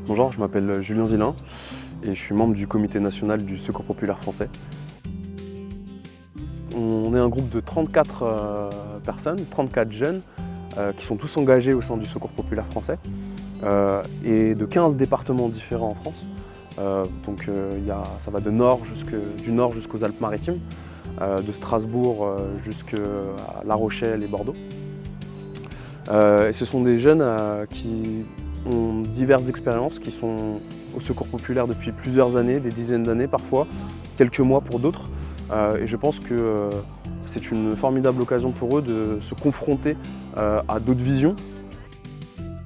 Bonjour, je m'appelle Julien Villain et je suis membre du comité national du Secours populaire français. On est un groupe de 34 personnes, 34 jeunes qui sont tous engagés au sein du Secours populaire français et de 15 départements différents en France. Ça va du nord jusqu'aux Alpes-Maritimes, de Strasbourg jusqu'à La Rochelle et Bordeaux. Et ce sont des jeunes qui ont diverses expériences, qui sont au Secours populaire depuis plusieurs années, des dizaines d'années parfois, quelques mois pour d'autres. Et je pense que c'est une formidable occasion pour eux de se confronter à d'autres visions.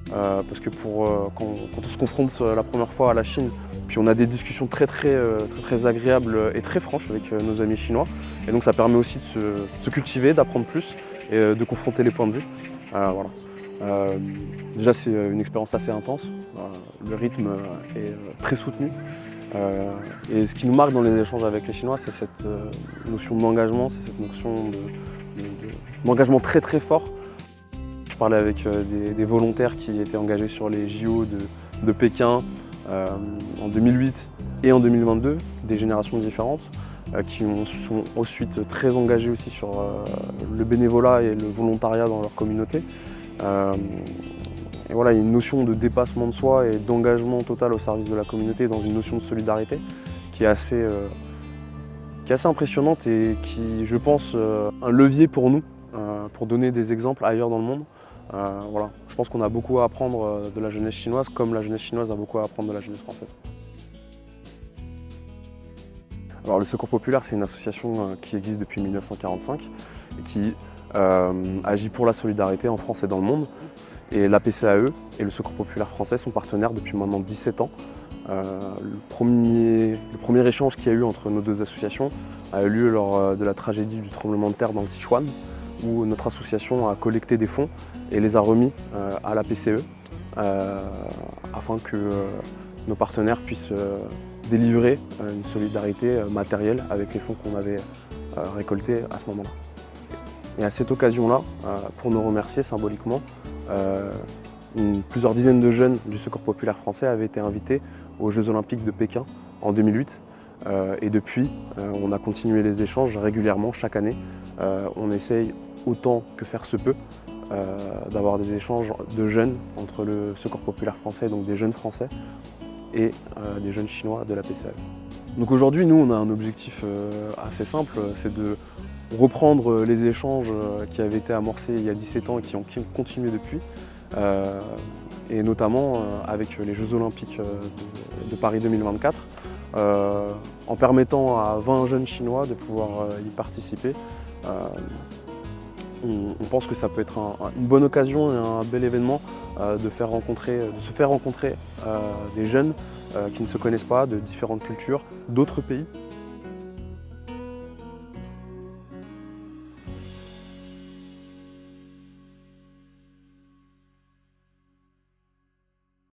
Parce que quand on se confronte la première fois à la Chine, puis on a des discussions très agréables et très franches avec nos amis chinois. Et donc ça permet aussi de se cultiver, d'apprendre plus et de confronter les points de vue. Voilà. Déjà c'est une expérience assez intense, le rythme est très soutenu. Et ce qui nous marque dans les échanges avec les Chinois, c'est cette notion d'engagement, c'est cette notion d'engagement très fort. Je parlais avec des volontaires qui étaient engagés sur les JO de Pékin en 2008 et en 2022, des générations différentes, qui sont ensuite très engagés aussi sur le bénévolat et le volontariat dans leur communauté. Et voilà, il y a une notion de dépassement de soi et d'engagement total au service de la communauté dans une notion de solidarité qui est assez impressionnante et qui, je pense, un levier pour nous, pour donner des exemples ailleurs dans le monde. Voilà. Je pense qu'on a beaucoup à apprendre de la jeunesse chinoise, comme la jeunesse chinoise a beaucoup à apprendre de la jeunesse française. Alors, le Secours populaire, c'est une association qui existe depuis 1945 et qui agit pour la solidarité en France et dans le monde. Et la PCAE et le Secours populaire français sont partenaires depuis maintenant 17 ans. Le premier échange qu'il y a eu entre nos deux associations a eu lieu lors de la tragédie du tremblement de terre dans le Sichuan, où notre association a collecté des fonds et les a remis à la PCE afin que nos partenaires puissent délivrer une solidarité matérielle avec les fonds qu'on avait récoltés à ce moment-là. Et à cette occasion-là, pour nous remercier symboliquement, plusieurs dizaines de jeunes du Secours populaire français avaient été invités aux Jeux olympiques de Pékin en 2008. Et depuis, on a continué les échanges régulièrement chaque année. On essaye autant que faire se peut d'avoir des échanges de jeunes entre le Secours populaire français, donc des jeunes français, et des jeunes chinois de la PCAE. Donc aujourd'hui, nous, on a un objectif assez simple, c'est de reprendre les échanges qui avaient été amorcés il y a 17 ans et qui ont continué depuis, et notamment avec les Jeux olympiques de Paris 2024, en permettant à 20 jeunes chinois de pouvoir y participer. On pense que ça peut être une bonne occasion et un bel événement de se faire rencontrer des jeunes qui ne se connaissent pas, de différentes cultures, d'autres pays.